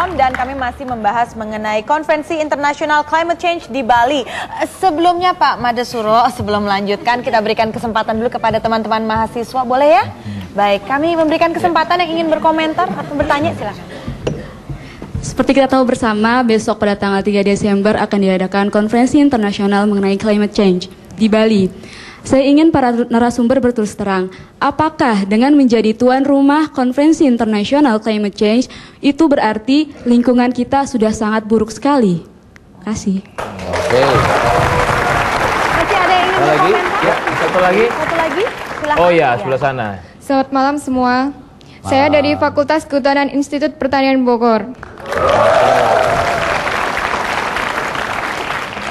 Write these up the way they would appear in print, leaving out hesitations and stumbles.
Detik.com dan kami masih membahas mengenai Konferensi Internasional Climate Change di Bali. Sebelumnya Pak Made Suro, sebelum melanjutkan kita berikan kesempatan dulu kepada teman-teman mahasiswa, boleh ya? Baik, kami memberikan kesempatan yang ingin berkomentar atau bertanya, silakan. Seperti kita tahu bersama, besok pada tanggal 3 Desember akan diadakan Konferensi Internasional mengenai Climate Change di Bali. Saya ingin para narasumber berterus terang, apakah dengan menjadi tuan rumah Konferensi Internasional Climate Change itu berarti lingkungan kita sudah sangat buruk sekali? Terima kasih. Oke. Masih ada yang ingin berkomentar? Ya, satu lagi. Satu lagi, silakan. Oh ya, sebelah sana. Selamat malam semua. Saya dari Fakultas Kehutanan Institut Pertanian Bogor.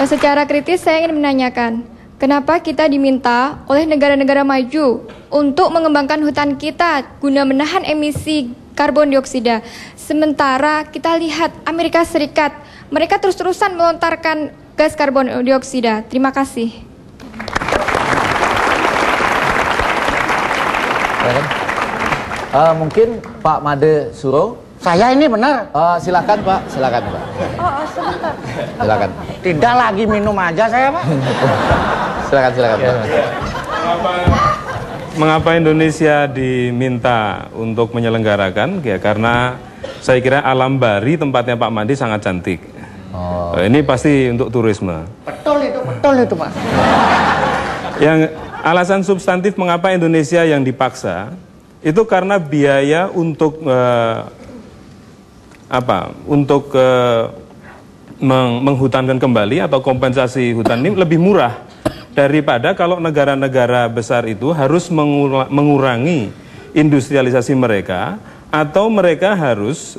Secara kritis saya ingin menanyakan, kenapa kita diminta oleh negara-negara maju untuk mengembangkan hutan kita guna menahan emisi karbon dioksida? Sementara kita lihat Amerika Serikat, mereka terus-terusan melontarkan gas karbon dioksida. Terima kasih. Mungkin Pak Made Suro. Saya ini benar. Silakan Pak, silakan Pak. Oh, sebentar. Silakan. Tidak lagi minum aja saya, Pak. Silakan Pak. Mengapa Indonesia diminta untuk menyelenggarakan? Ya karena saya kira alam Bari tempatnya Pak Made sangat cantik. Ini pasti untuk turisme. Betul itu, Pak. Yang alasan substantif mengapa Indonesia yang dipaksa itu karena biaya untuk menghutankan kembali atau kompensasi hutan ini lebih murah daripada kalau negara-negara besar itu harus mengurangi industrialisasi mereka atau mereka harus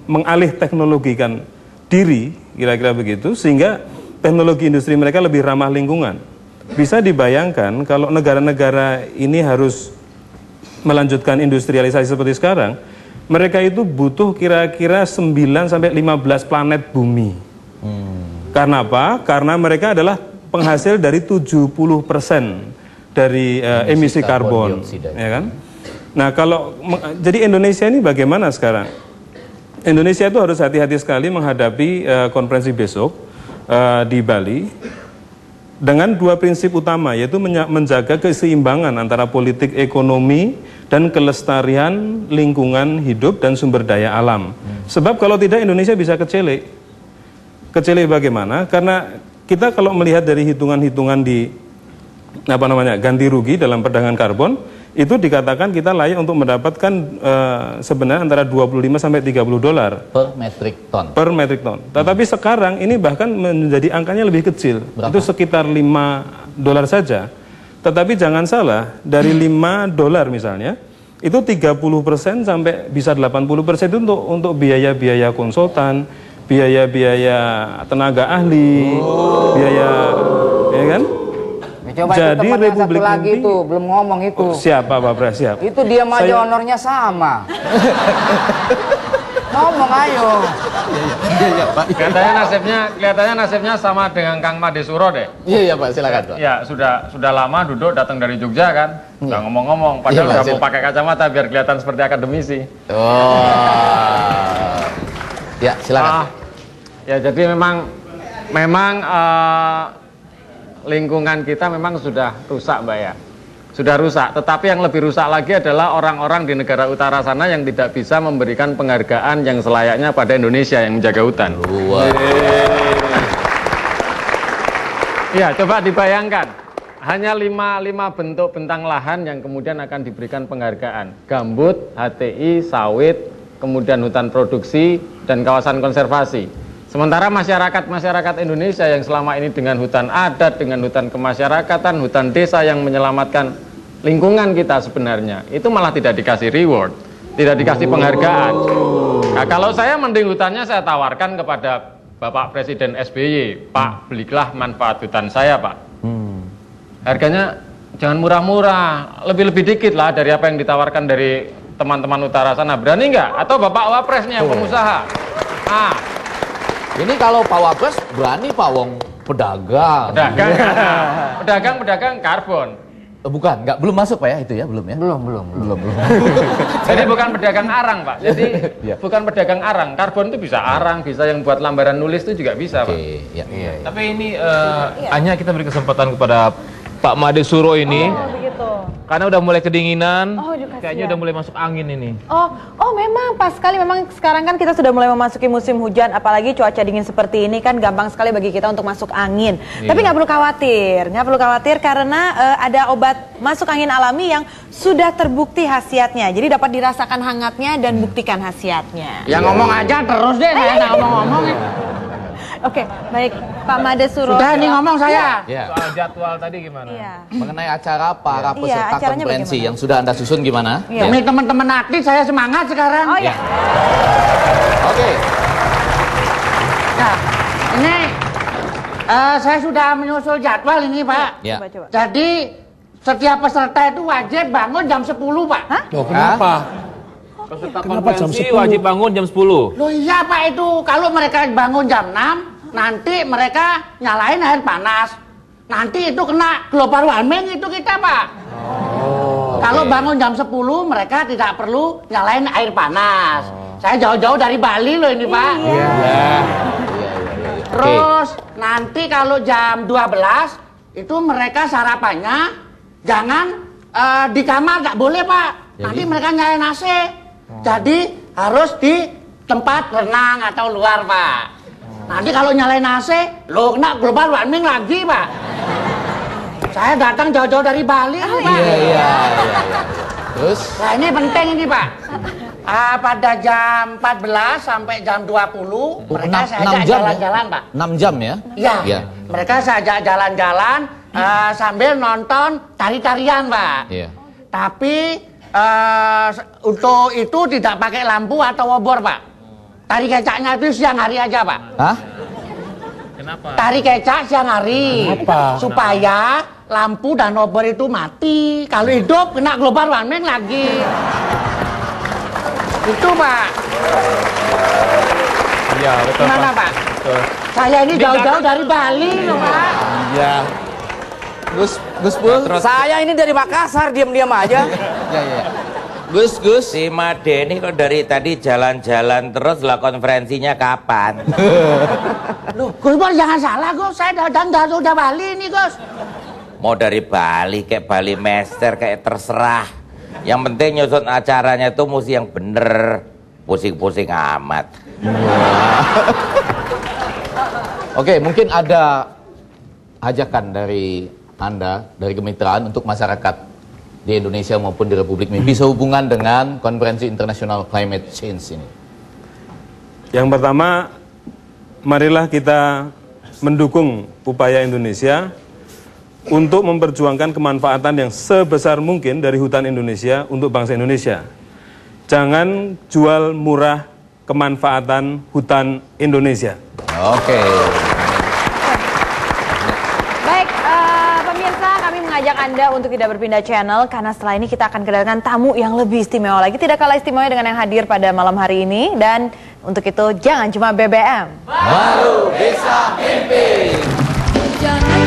mengalih teknologikan diri, kira-kira begitu, sehingga teknologi industri mereka lebih ramah lingkungan. Bisa dibayangkan kalau negara-negara ini harus melanjutkan industrialisasi seperti sekarang, mereka itu butuh kira-kira 9-15 planet bumi. Karena apa? Karena mereka adalah penghasil dari 70% dari emisi karbon, ya kan? Nah, jadi Indonesia ini bagaimana sekarang? Indonesia itu harus hati-hati sekali menghadapi konferensi besok di Bali dengan dua prinsip utama, yaitu menjaga keseimbangan antara politik ekonomi dan kelestarian lingkungan hidup dan sumber daya alam. Sebab kalau tidak Indonesia bisa kecele. Kecele bagaimana? Karena kita kalau melihat dari hitungan-hitungan di ganti rugi dalam perdagangan karbon, itu dikatakan kita layak untuk mendapatkan sebenarnya antara 25 sampai 30 dolar per metrik ton. Per metrik ton. Tetapi sekarang ini bahkan menjadi angkanya lebih kecil. Berapa? Itu sekitar 5 dolar saja. Tetapi jangan salah, dari 5 dolar misalnya, itu 30% sampai bisa 80% itu untuk biaya-biaya konsultan, biaya-biaya tenaga ahli, biaya, ya kan? Coba jadi itu Republik satu lagi itu belum ngomong itu. Siapa Pak Pres? Siap. Itu dia maju honornya sama. Ngomong ayo. Iya Pak. Kelihatannya nasibnya sama dengan Kang Made Suro deh. Iya Pak, silakan Pak. Ya sudah lama duduk datang dari Jogja kan, nggak ngomong-ngomong. Padahal udah mau pakai kacamata biar kelihatan seperti akademisi. Ya silakan. Ya jadi memang lingkungan kita memang sudah rusak Mbak ya. Sudah rusak, tetapi yang lebih rusak lagi adalah orang-orang di negara utara sana yang tidak bisa memberikan penghargaan yang selayaknya pada Indonesia yang menjaga hutan. Ya, coba dibayangkan. Hanya 5 bentuk bentang lahan yang kemudian akan diberikan penghargaan. Gambut, HTI, sawit, kemudian hutan produksi, dan kawasan konservasi. Sementara masyarakat Indonesia yang selama ini dengan hutan adat, dengan hutan kemasyarakatan, hutan desa yang menyelamatkan lingkungan kita sebenarnya, itu malah tidak dikasih reward, tidak dikasih penghargaan. Nah, kalau saya mending hutannya saya tawarkan kepada Bapak Presiden SBY, Pak, belilah manfaat hutan saya Pak. Harganya jangan murah-murah, lebih-lebih dikit lah dari apa yang ditawarkan dari teman-teman utara sana. Berani nggak? Atau Bapak Wapresnya yang pengusaha? Ini kalau Pak Wapres berani Pak Wong pedagang. Pedagang karbon. Bukan, belum masuk Pak ya itu ya, belum ya? Belum. Jadi bukan pedagang arang Pak. Jadi Iya. bukan pedagang arang. Karbon itu bisa arang, bisa yang buat lambaran nulis itu juga bisa Pak. Oke, ya. Tapi ini hanya kita beri kesempatan kepada Pak Made Suro ini, Oh begitu. karena udah mulai kedinginan, Oh, dikasih kayaknya ya. udah mulai masuk angin ini. Oh memang pas sekali, memang sekarang kan kita sudah mulai memasuki musim hujan, apalagi cuaca dingin seperti ini kan gampang sekali bagi kita untuk masuk angin. Tapi nggak perlu khawatir karena ada obat masuk angin alami yang sudah terbukti khasiatnya. Jadi dapat dirasakan hangatnya dan buktikan khasiatnya. Ya ngomong aja terus deh, saya nggak ngomong-ngomong. Oke, baik Pak Made Suro. Sudah nih ngomong saya. Ya. Soal jadwal tadi gimana? Iya. Mengenai acara para Iya, peserta acaranya konferensi bagaimana? yang sudah Anda susun gimana? Iya. Demi teman-teman atlet saya semangat sekarang. Oh ya. Oke. Nah, ini saya sudah menyusul jadwal ini Pak. Ya. Coba. Jadi setiap peserta itu wajib bangun jam 10 Pak. Loh, kenapa? Peserta konferensi wajib bangun jam 10. Loh iya Pak, itu kalau mereka bangun jam 6, nanti mereka nyalain air panas. Nanti itu kena global warming itu kita Pak. Kalau bangun jam 10 mereka tidak perlu nyalain air panas. Saya jauh-jauh dari Bali loh ini Pak. Iya. Terus nanti kalau jam 12 itu mereka sarapannya jangan di kamar, nggak boleh Pak. Nanti mereka nyalain AC. Jadi harus di tempat renang atau luar Pak. Nanti kalau nyalain AC, lo kena global warming lagi Pak. Saya datang jauh-jauh dari Bali nih, Pak. Iya. Terus? Nah ini penting ini Pak. Pada jam 14 sampai jam 20 mereka saya ajak jalan-jalan Pak. 6 jam ya? Iya. Mereka saya ajak jalan-jalan sambil nonton tari-tarian Pak. Iya. Tapi untuk itu tidak pakai lampu atau obor Pak. Tari kecaknya itu siang hari aja Pak. Hah? Kenapa? Tari kecak siang hari. Kenapa? Supaya lampu dan obor itu mati. Kalau hidup kena global warming lagi. Itu Pak. Iya, betul Gimana Pak? Betul. Saya ini jauh-jauh dari Bali loh Pak. Iya. Gus Pul? Saya ini dari Makassar, diam-diam aja. Iya. Gus, si Made ini kok dari tadi jalan-jalan terus lah, konferensinya kapan? Loh, Gus Pul jangan salah Gus. Saya udah Bali ini Gus. Mau dari Bali kayak Bali Master kayak terserah. Yang penting nyusun acaranya itu mesti yang bener. Pusing-pusing amat. Oke, mungkin ada ajakan dari Anda, dari kemitraan untuk masyarakat di Indonesia maupun di Republik ini bisa hubungan dengan Konferensi Internasional Climate Change ini. Yang pertama, marilah kita mendukung upaya Indonesia untuk memperjuangkan kemanfaatan yang sebesar mungkin dari hutan Indonesia untuk bangsa Indonesia. Jangan jual murah kemanfaatan hutan Indonesia. Oke. Baik, pemirsa, kami mengajak Anda untuk tidak berpindah channel karena setelah ini kita akan kedatangan tamu yang lebih istimewa lagi. Tidak kalah istimewa dengan yang hadir pada malam hari ini. Dan untuk itu jangan cuma BBM. Baru bisa mimpi. Jangan